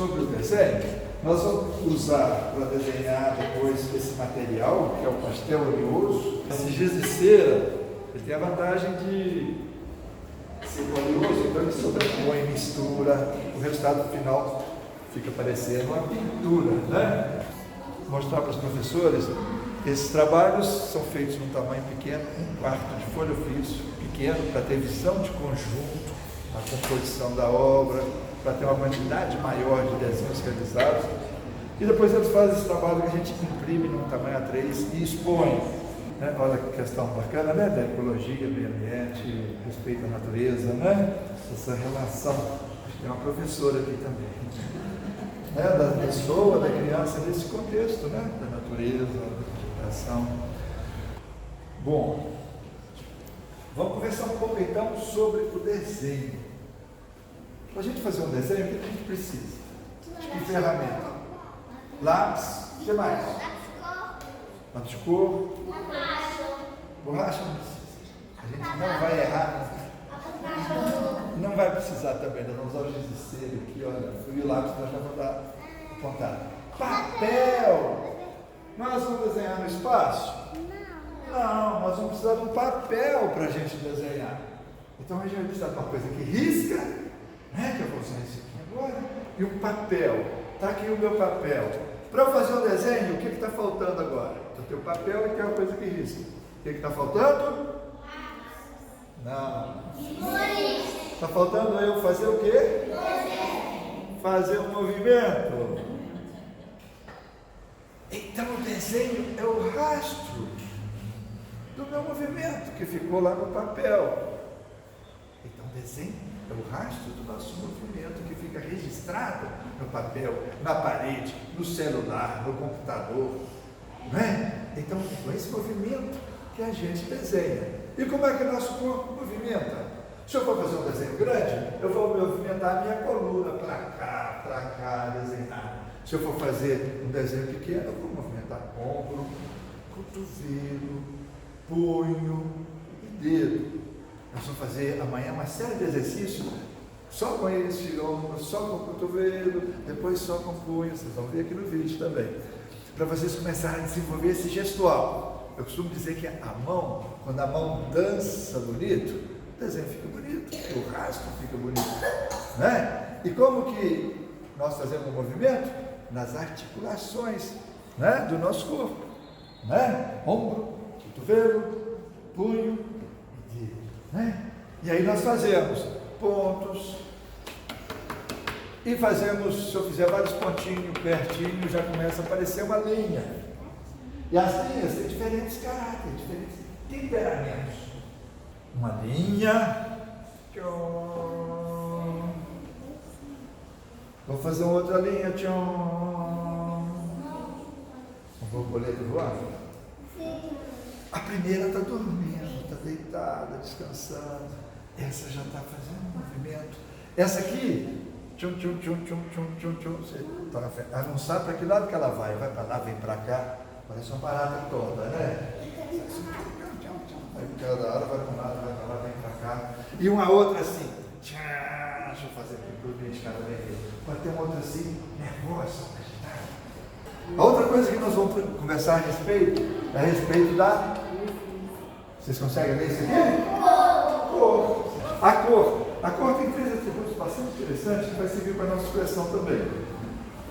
sobre o desenho, nós vamos usar para desenhar depois esse material, que é o pastel oleoso. Esse giz de cera, ele tem a vantagem de ser oleoso, então ele sobrepõe, mistura, o resultado final fica parecendo uma pintura, né? Vou mostrar para os professores, esses trabalhos são feitos num tamanho pequeno, 1/4 de folha ofício, pequeno, para ter visão de conjunto, a composição da obra, para ter uma quantidade maior de desenhos realizados. E depois eles fazem esse trabalho que a gente imprime num tamanho A3 e expõe. Né? Olha que questão bacana, né? Da ecologia, meio ambiente, respeito à natureza, né? Essa relação. Tem uma professora aqui também. Né? Da pessoa, da criança, nesse contexto, né? Da natureza, da vegetação. Bom, vamos conversar um pouco então sobre o desenho. Para a gente fazer um desenho, o que a gente precisa? De ferramenta. Lápis, o que mais? Lápis de cor. Borracha não precisa. A gente não vai errar. Não vai precisar também, nós vamos usar o giz de cera aqui, olha. E o lápis nós já vamos dar apontado. Papel! Nós vamos desenhar no espaço? Não, nós vamos precisar de um papel para a gente desenhar. Então a gente vai precisar de uma coisa que risca, né? Que eu vou usar isso aqui agora. E um papel. Está aqui o meu papel. Para eu fazer um desenho, o que está faltando agora? Eu tenho o papel e tem uma coisa que risca. O que está faltando? Não. Está faltando eu fazer o quê? Fazer um movimento. Então o desenho é o rastro do meu movimento que ficou lá no papel. Então o desenho é o rastro do nosso movimento que fica registrado no papel, na parede, no celular, no computador. Não é? Então é esse movimento que a gente desenha. E como é que o nosso corpo movimenta? Se eu for fazer um desenho grande, eu vou movimentar a minha coluna para cá, desenhar. Se eu for fazer um desenho pequeno, eu vou movimentar ombro, cotovelo, punho e dedo. Nós vamos fazer amanhã uma série de exercícios só com esse ombro, só com o cotovelo, depois só com o punho. Vocês vão ver aqui no vídeo também. Para vocês começarem a desenvolver esse gestual. Eu costumo dizer que a mão, quando a mão dança bonito, o desenho fica bonito, o rastro fica bonito, né? E como que nós fazemos o movimento? Nas articulações, né? Do nosso corpo, né? Ombro, cotovelo, punho e dedo, né? E aí nós fazemos pontos e fazemos, se eu fizer vários pontinhos pertinho, já começa a aparecer uma linha. E as linhas têm diferentes caráteres, diferentes temperamentos. Uma linha. Vou fazer uma outra linha. Um borboleta voando. A primeira está dormindo, está deitada, descansando. Essa já está fazendo um movimento. Essa aqui, você está na frente. Ela não sabe para que lado que ela vai. Vai para lá, vem para cá. Parece uma barata toda, né? Aí cada hora vai para um lado, vai para lá, vem para cá. E uma outra assim. Deixa eu fazer aqui para o vídeo, cada vez. Pode ter uma outra assim, nervosa, agitada. A outra coisa que nós vamos conversar a respeito é a respeito da. Vocês conseguem ver isso aqui? Cor. A cor. A cor tem três atributos bastante interessantes que vai servir para a nossa expressão também.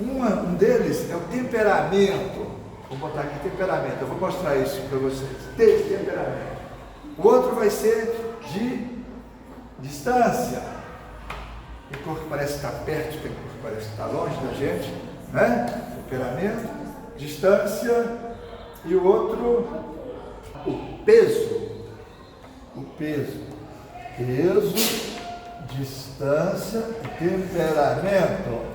Um deles é o temperamento. Vou botar aqui temperamento, eu vou mostrar isso para vocês. Temperamento. O outro vai ser de distância. Tem cor que parece estar perto, tem cor que parece estar longe da gente, né? Temperamento, distância e o outro, o peso. O peso. Peso, distância e temperamento.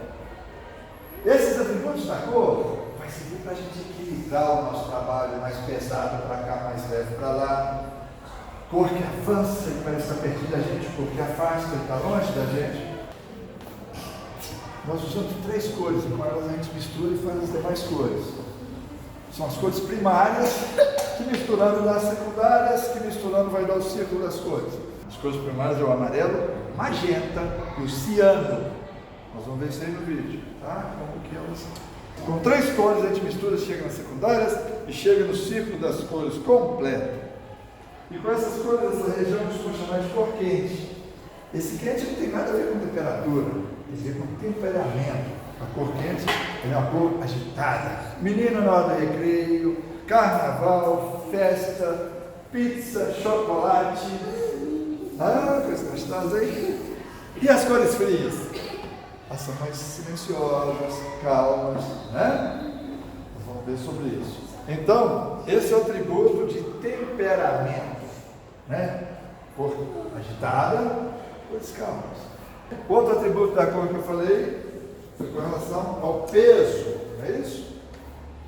Esses atributos da cor vai servir para a gente equilibrar o nosso trabalho, mais pesado para cá, mais leve para lá. Cor que avança e parece estar pertinho da gente, cor que afasta e está longe da gente. Nós usamos três cores, com elas a gente mistura e faz as demais cores. São as cores primárias, que misturando dá as secundárias, que misturando vai dar o círculo das cores. As cores primárias é o amarelo, magenta e o ciano. Nós vamos ver isso aí no vídeo, tá? Como que elas... Com 3 cores a gente mistura, chega nas secundárias e chega no círculo das cores completo. E com essas cores, essa região costuma chamar de cor quente. Esse quente não tem nada a ver com temperatura, tem a ver com temperamento. A cor quente é uma cor agitada. Menino na hora do recreio, carnaval, festa, pizza, chocolate. Ah, coisa gostosa aí. E as cores frias? Elas são mais silenciosas, calmas, né? Vamos ver sobre isso. Então, esse é o atributo de temperamento, né? Cor agitada, cores calmas. Outro atributo da cor que eu falei foi com relação ao peso, não é isso?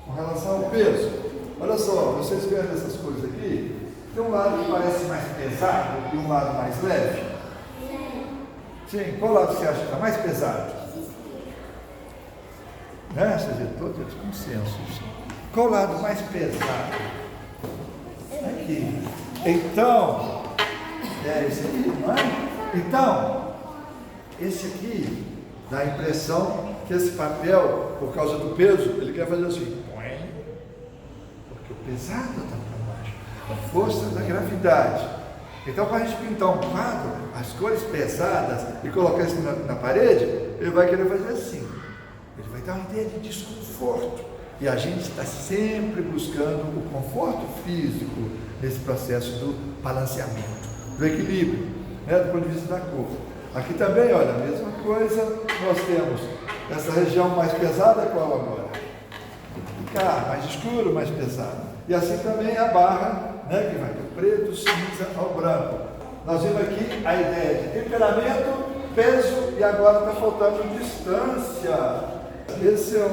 Com relação ao peso. Olha só, vocês veem essas cores aqui? Tem um lado que parece mais pesado e um lado mais leve. Sim, qual lado você acha que está mais pesado? Né? Seja todos eles consensos. Qual lado mais pesado? Aqui. Então, é esse aqui, não é? Então, esse aqui dá a impressão que esse papel, por causa do peso, ele quer fazer assim. Porque o pesado está para baixo. A força da gravidade. Então, para a gente pintar um quadro, as cores pesadas e colocar isso na parede, ele vai querer fazer assim. Ele vai dar uma ideia de desconforto. E a gente está sempre buscando o conforto físico nesse processo do balanceamento, do equilíbrio, né, do ponto de vista da cor. Aqui também, olha, a mesma coisa, nós temos essa região mais pesada, qual agora? Cá, mais escuro, mais pesado. E assim também a barra, né, que vai do preto, cinza ao branco. Nós vimos aqui a ideia de temperamento, peso e agora está faltando distância. Esse é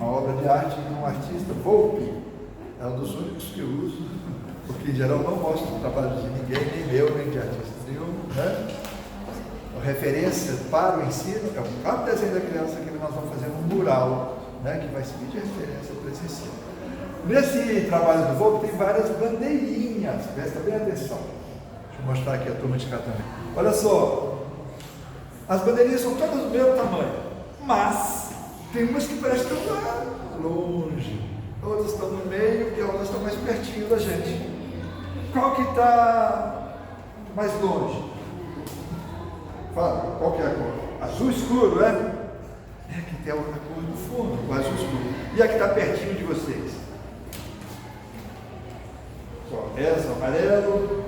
uma obra de arte de um artista, Volpe. É um dos únicos que eu uso, porque em geral não mostro o trabalho de ninguém, nem meu, nem de artista nenhum, né? A referência para o ensino é o próprio desenho da criança que nós vamos fazer um mural, né, que vai servir de referência para esse ensino. Nesse trabalho do Volpe tem várias bandeirinhas, presta bem atenção. Deixa eu mostrar aqui a turma de cá também. Olha só, as bandeirinhas são todas do mesmo tamanho, mas tem umas que parecem que estão lá longe, outras estão no meio e outras estão mais pertinho da gente. Qual que está mais longe? Fala, qual que é a cor? Azul escuro, é? É que tem a outra cor do fundo, o azul escuro. E a que está pertinho de vocês? Só, essa, amarelo,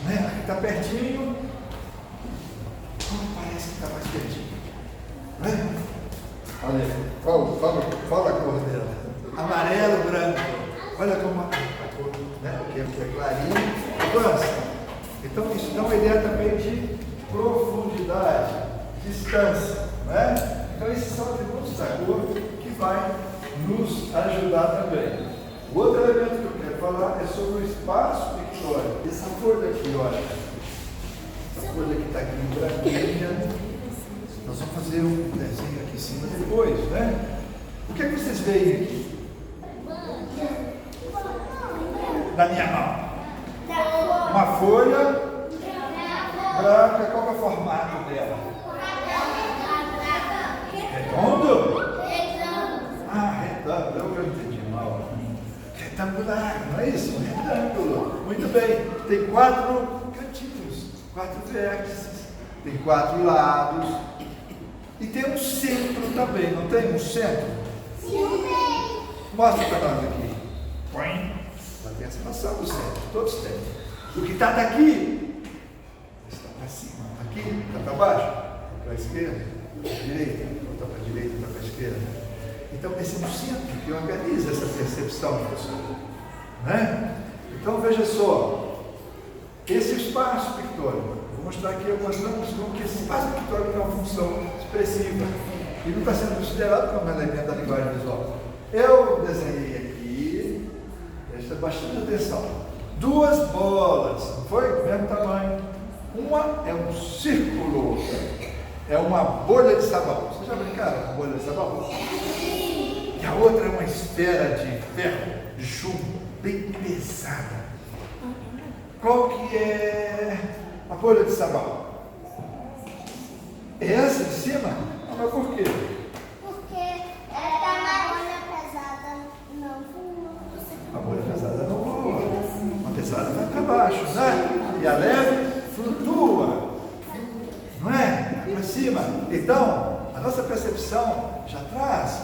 né? A que está pertinho, como parece que está mais pertinho? Né? Olha aí, fala a cor dela. Amarelo, branco. Olha como a cor, né? Que é clarinho. Avança. Então isso dá uma ideia também de profundidade, distância, né? Então esses são atributos da cor que vai nos ajudar também. O outro elemento que eu quero falar é sobre o espaço pictórico. Essa folha aqui, olha. Essa folha que está aqui em branquinha. Nós vamos fazer um desenho aqui em cima depois, né? O que é que vocês veem aqui? Na minha mão. Uma folha branca, qual é o formato dela? Redondo? Ah, retângulo, eu entendi mal. Retangular, não é isso? Retângulo. Muito bem. Tem 4 cantinhos, 4 vértices, tem 4 lados e tem um centro também, não tem um centro? Sim. Mostra para nós aqui. Põe. Já tem essa noção do centro, todos têm. O que está daqui está para cima, aqui está para baixo, para a esquerda, para a direita, está para a direita, está para a esquerda. Então esse é o centro que organiza essa percepção, pessoal. Né? Então veja só, esse espaço pictórico, vou mostrar aqui algumas lâmpadas como que esse espaço pictórico tem uma função expressiva e não está sendo considerado como elemento da linguagem visual. Eu desenhei aqui, presta bastante atenção, 2 bolas, não foi? Do mesmo tamanho. Uma é um círculo, é uma bolha de sabão. Vocês já brincaram com bolha de sabão? E a outra é uma esfera de ferro, de chumbo, bem pesada. Qual que é a bolha de sabão? Essa de cima? para cima. Então, a nossa percepção já traz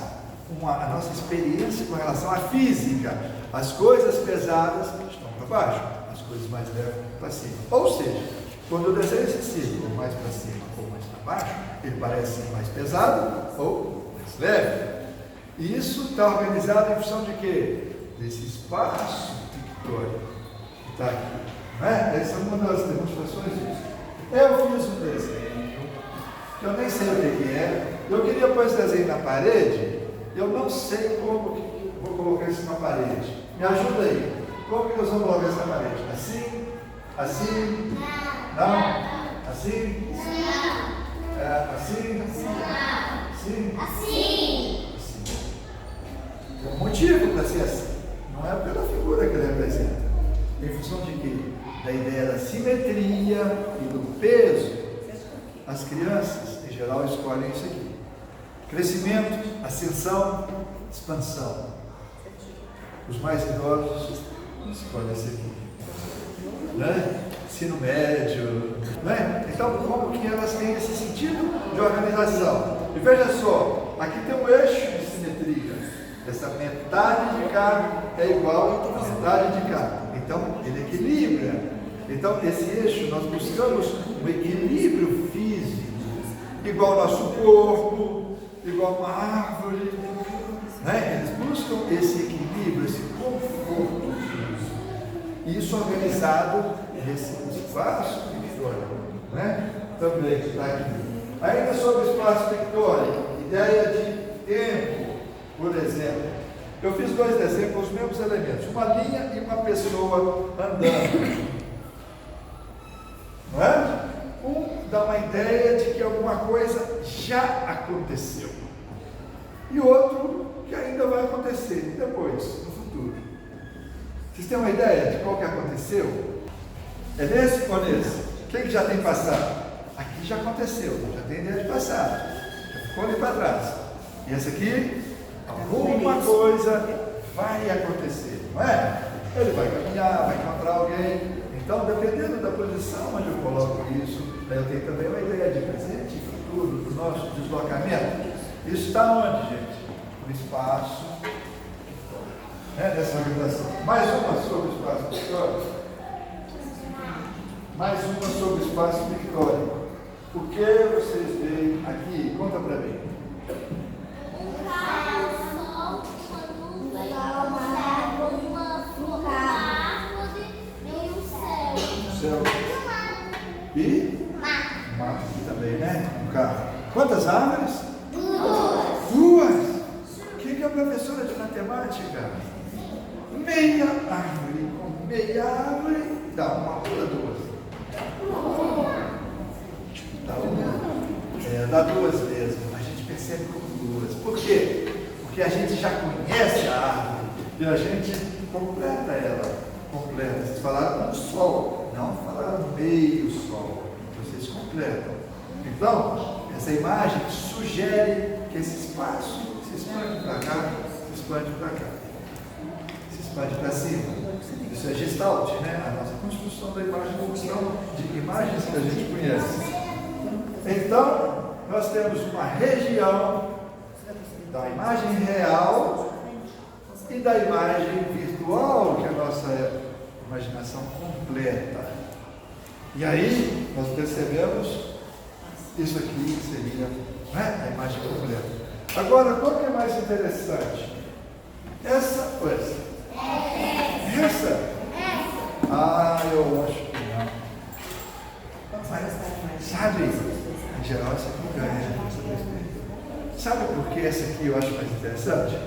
a nossa experiência com relação à física. As coisas pesadas estão para baixo, as coisas mais leves para cima. Ou seja, quando eu desenho esse círculo mais para cima ou mais para baixo, ele parece mais pesado ou mais leve. E isso está organizado em função de quê? Desse espaço pictórico que está aqui. Não é? Essa é uma das demonstrações disso. Eu fiz um desenho, que eu nem sei o que é. Eu queria pôr esse desenho na parede, eu não sei como que vou colocar isso na parede. Me ajuda aí. Como que nós vamos colocar isso na parede? Assim? Assim? Não? Assim? Assim? Assim? Assim? Tem um motivo para ser assim. Não é pela figura que ele representa. Em função de quê? Da ideia da simetria e do peso. As crianças, em geral, escolhem isso aqui. Crescimento, ascensão, expansão. Os mais idosos escolhem esse aqui. Né? Ensino médio. Né? Então, como que elas têm esse sentido de organização? E veja só, aqui tem um eixo de simetria. Essa metade de cá é igual a metade de cá. Então, ele equilibra. Então, esse eixo, nós buscamos um equilíbrio físico, igual ao nosso corpo, igual uma árvore. Né? Eles buscam esse equilíbrio, esse conforto físico. E isso organizado nesse espaço pictórico. Né? Também está aqui. Ainda sobre o espaço pictórico, ideia de tempo. Por exemplo, eu fiz dois desenhos com os mesmos elementos, uma linha e uma pessoa andando. Não é? Um dá uma ideia de que alguma coisa já aconteceu. E outro que ainda vai acontecer depois, no futuro. Vocês têm uma ideia de qual que aconteceu? É nesse ou nesse? Quem que já tem passado? Aqui já aconteceu, já tem ideia de passado. Já ficou ali para trás. E esse aqui? Alguma coisa vai acontecer, não é? Ele vai caminhar, vai encontrar alguém. Então, dependendo da posição onde eu coloco isso, eu tenho também uma ideia de presente e futuro, do nosso deslocamento. Isso está onde, gente? No espaço. Nessa organização. Mais uma sobre o espaço pictórico. Mais uma sobre o espaço pictórico. O que vocês veem aqui? Conta para mim. E? Mar também, né? Um carro. Quantas árvores? Duas. Quem que é a professora de matemática? Meia árvore. Com meia árvore dá uma ou duas? Dá uma. Dá duas mesmo. A gente percebe como duas. Por quê? Porque a gente já conhece a árvore e a gente completa ela. Completa. Vocês falaram do sol, não falaram meio sol. Vocês completam. Então, essa imagem sugere que esse espaço se expande para cá, se expande para cá, se expande para cima. Isso é gestalt, né? A nossa construção da imagem em função de imagens que a gente conhece. Então, nós temos uma região da imagem real e da imagem virtual que a nossa imaginação completa. E aí nós percebemos isso aqui seria, né, a imagem completa. Agora, qual que é mais interessante? Essa ou essa? Essa? Ah, eu acho que não. Mas, sabe, em geral essa aqui ganha. Sabe por que essa aqui eu acho mais interessante?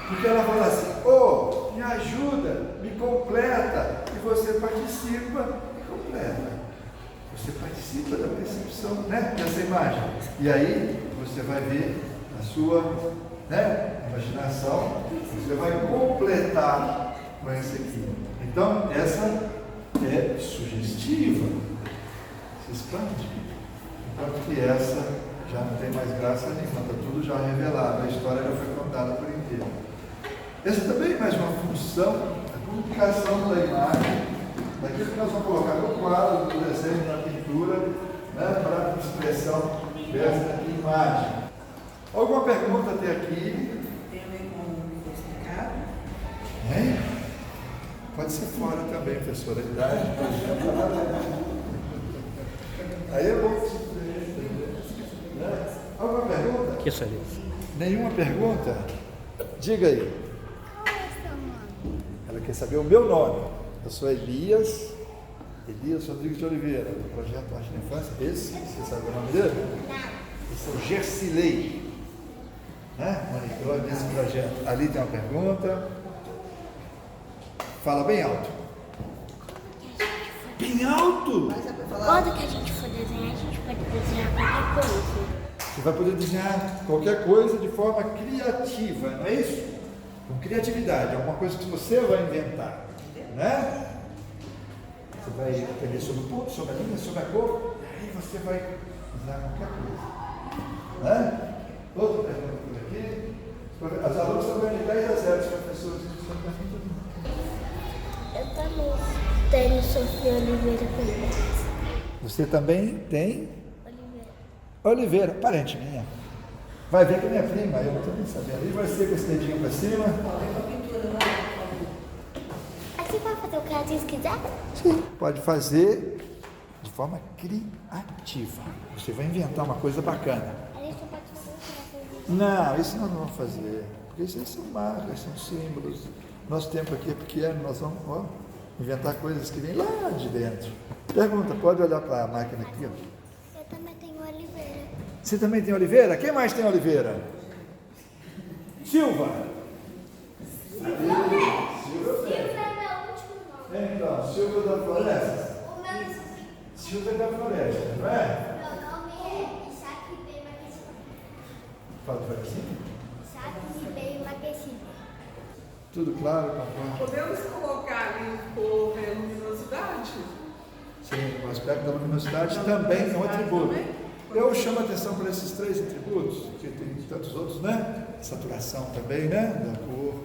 Porque ela fala assim, oh, me ajuda, me completa, e você participa e completa. Você participa da percepção, né, dessa imagem. E aí você vai ver a sua, né, imaginação, você vai completar com essa aqui. Então, essa é sugestiva, se expande. Enquanto que essa já não tem mais graça nenhuma, está tudo já revelado, a história já foi contada por inteiro. Essa também é mais uma função da comunicação da imagem, daquilo que nós vamos colocar no quadro, no desenho, na pintura, né, para expressão dessa imagem. Alguma pergunta até aqui? Tem a ver com o significado? Hein? Pode ser fora também, professora. A idade. Aí é bom. Alguma pergunta? Que isso aí? Nenhuma pergunta? Diga aí. Qual é o seu nome? Ela quer saber o meu nome. Eu sou Elias Rodrigues de Oliveira, do Projeto Arte na Infância. Esse, você sabe o nome dele? Esse é o Gersilei, né? Monitor desse projeto. Ali tem uma pergunta. Fala bem alto. Bem alto! Mas é para falar. Quando que a gente for desenhar, a gente pode desenhar qualquer coisa. Você vai poder desenhar qualquer coisa de forma criativa, não é isso? Com criatividade, alguma coisa que você vai inventar, né? Você vai aprender sobre o ponto, sobre a linha, sobre a cor, e aí você vai usar qualquer coisa, né? Outra pergunta por aqui. As alunas estão ganhando 10 a 0, os professores estão perguntando. Eu também tenho Sofia Oliveira também. Você também tem Oliveira. Oliveira, parente minha. Vai ver que é minha prima, eu não estou nem sabendo. E vai ser com esse dedinho para cima. Você vai fazer o que a gente quiser? Sim, pode fazer de forma criativa. Você vai inventar uma coisa bacana. A gente não pode fazer o que nós fazemos. Não, isso nós não vamos fazer. Porque isso aí são marcas, são símbolos. Nosso tempo aqui é pequeno, nós vamos inventar coisas que vêm lá de dentro. Pergunta, pode olhar para a máquina aqui. Ó. Eu também tenho Oliveira. Você também tem Oliveira? Quem mais tem Oliveira? Silva. Silva é meu último nome. Então, Silva da Floresta. O meu Silva da Floresta, não é? nome é Isaac Ribeiro Maquecido. Fala devagarzinho. Isaac Ribeiro Maquecido. Tudo claro, papai? Podemos colocar ali por luminosidade? Sim, o aspecto da luminosidade também é um atributo. Eu chamo a atenção para esses 3 atributos, porque tem tantos outros, né? Saturação também, né? Da cor,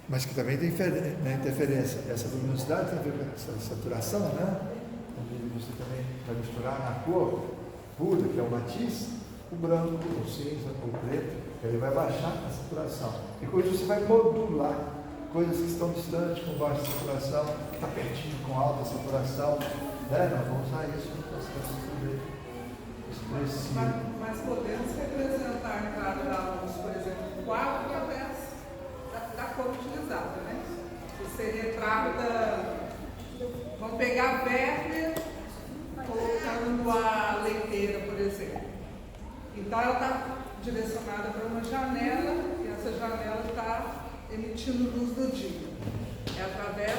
mas que também tem interferência. Essa luminosidade tem a ver com essa saturação, né? Onde você também vai misturar na cor pura, que é o matiz, o branco, o cinza, o preto, ele vai baixar a saturação. E com isso você vai modular coisas que estão distantes com baixa saturação, que está pertinho com alta saturação, né? Nós vamos usar isso no processo também. Mas podemos representar a entrada da luz, por exemplo, no quadro através da cor utilizada, né? Se seria entrada, vamos pegar verde, colocando a leiteira, por exemplo. Então ela está direcionada para uma janela e essa janela está emitindo luz do dia. É através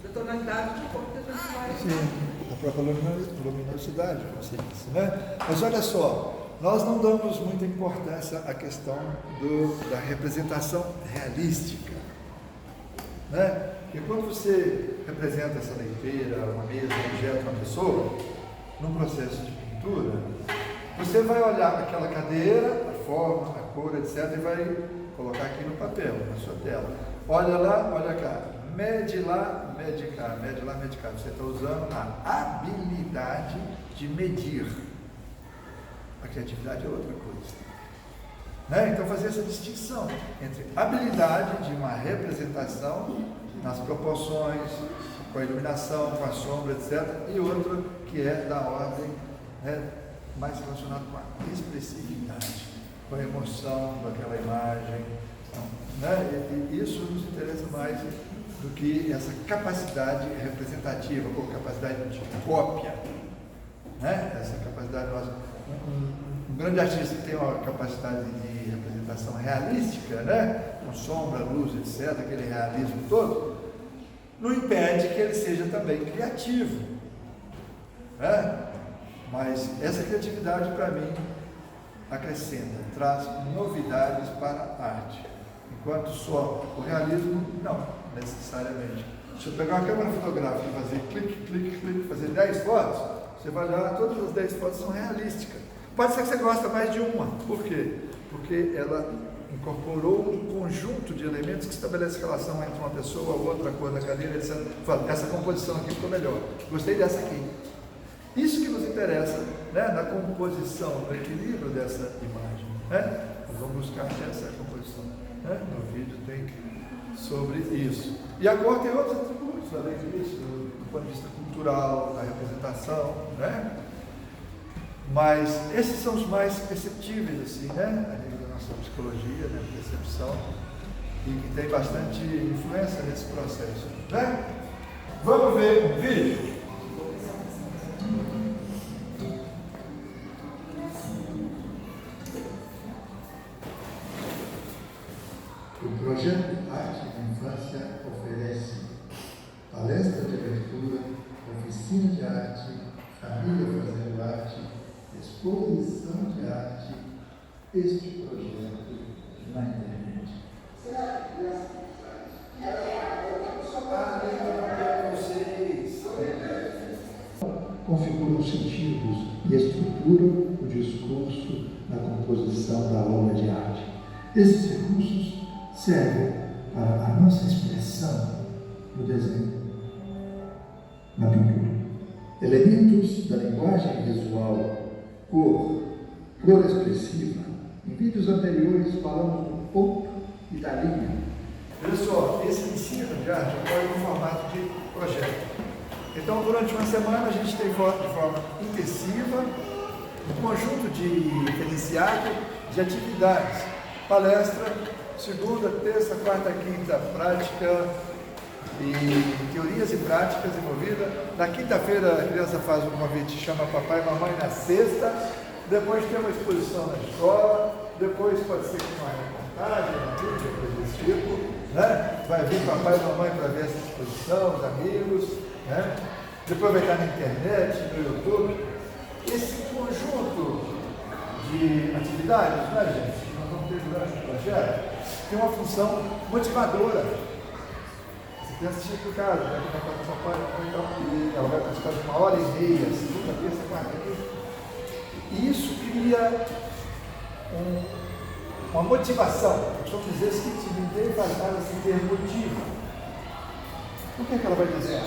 da tonalidade de cor que a gente vai... Sim, a própria luminosidade, como você disse, né? Mas olha só, nós não damos muita importância à questão da representação realística, né? E quando você representa essa leiteira, uma mesa, um objeto, uma pessoa, num processo de pintura, você vai olhar aquela cadeira, a forma, a cor, etc., e vai colocar aqui no papel, na sua tela. Olha lá, olha cá. Mede lá, mede cá, mede lá, mede cá. Você está usando a habilidade de medir. A criatividade é outra coisa. Né? Então, fazer essa distinção entre habilidade de uma representação nas proporções, com a iluminação, com a sombra, etc., e outra que é da ordem, né, mais relacionada com a expressividade, com a emoção daquela imagem. Então, né? E isso nos interessa mais do que essa capacidade representativa ou capacidade de cópia, né? Essa capacidade nossa. Um grande artista que tem uma capacidade de representação realística, né? Com sombra, luz, etc., aquele realismo todo, não impede que ele seja também criativo, né? Mas essa criatividade, para mim, acrescenta, traz novidades para a arte, enquanto só o realismo, não necessariamente. Se eu pegar uma câmera fotográfica e fazer clique, clique, clique, fazer 10 fotos, você vai olhar, todas as 10 fotos são realísticas. Pode ser que você goste mais de uma. Por quê? Porque ela incorporou um conjunto de elementos que estabelece relação entre uma pessoa, outra, a cor da cadeira, etc. Fala, essa composição aqui ficou melhor. Gostei dessa aqui. Isso que nos interessa né, na composição, no equilíbrio dessa imagem. Né? Nós vamos buscar essa composição. Né? No vídeo tem sobre isso. E a cor tem outros atributos, além disso, do ponto de vista cultural, da representação, né? Mas esses são os mais perceptíveis, assim, né? A nível da nossa psicologia, né? Percepção, e que tem bastante influência nesse processo, né? Vamos ver um vídeo? O projeto Arte na Infância oferece palestra de abertura, oficina de arte, família fazendo arte, exposição de arte, este projeto na internet. Configuram os sentidos e estruturam o discurso na composição da aula de arte. Esses recursos servem para a nossa expressão no desenho, na pintura. Elementos da linguagem visual, cor expressiva. Em vídeos anteriores falamos do ponto e da linha. Pessoal, esse ensino de arte ocorre no formato de projeto. Então, durante uma semana, a gente tem de forma intensiva um conjunto de referenciado de atividades. Palestra, segunda, terça, quarta, quinta, prática e teorias e práticas envolvidas. Na quinta-feira, a criança faz um convite, chama papai e mamãe. Na sexta, depois tem uma exposição na escola, depois pode ser com uma reportagem, uma mídia, coisa desse tipo, né? Vai vir papai e mamãe para ver essa exposição, os amigos, né? Depois vai estar na internet, no YouTube. Esse conjunto de atividades, né, gente, que nós vamos ter durante o projeto, tem uma função motivadora. Você pensa que chega em casa, né? Ela vai participar de 1h30, segunda, terça, quarta, quinta. E isso cria uma motivação. Vamos dizer assim, que ninguém faz nada sem ter motivo. O que é que ela vai dizer?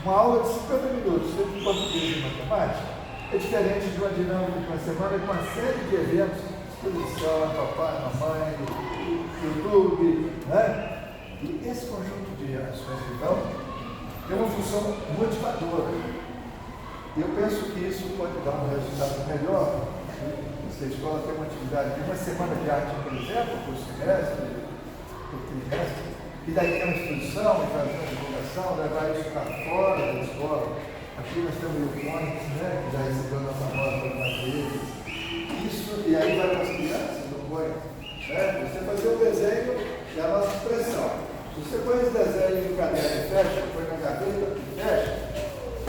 Uma aula de 50 minutos de português e matemática é diferente de uma dinâmica de uma semana com uma série de eventos, exposição, papai, mamãe, YouTube, né? E esse conjunto de ações que vão tem uma função motivadora. E eu penso que isso pode dar um resultado melhor. Se a escola tem uma atividade de uma semana de arte, por exemplo, por semestre, por trimestre, e daí tem uma exposição, e faz uma divulgação, levar isso para fora da escola. Aqui nós temos o Points, né, que já recebeu nossa nota algumas vezes. Isso, e aí vai para as crianças, no Points. Né? Você fazer o desenho é a nossa expressão. Se você põe esse desenho no caderno e fecha, põe na gaveta e fecha,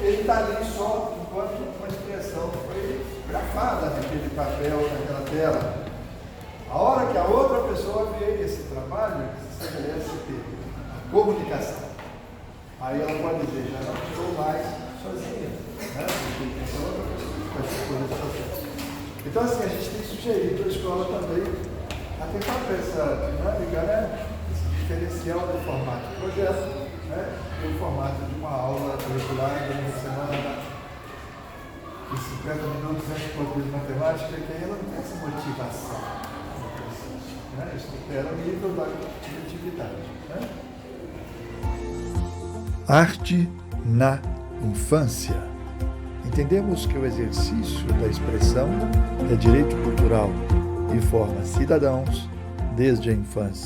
ele está ali só enquanto uma expressão foi grafada naquele papel, naquela tela. A hora que a outra pessoa vê esse trabalho, se estabelece a comunicação. Aí ela pode dizer, já não estou mais sozinha, né? Porque essa outra pessoa vai ser coisa de processo. Então, assim, a gente tem sugerido a escola também a tentar para essa dinâmica, né? Esse diferencial do formato de projeto, né? E o formato de uma aula regular de uma semana. E 50 minutos antes de português de matemática, que aí ela não tem essa motivação. Né? Isso supera o nível da criatividade. Né? Arte na infância. Entendemos que o exercício da expressão é direito cultural e forma cidadãos desde a infância.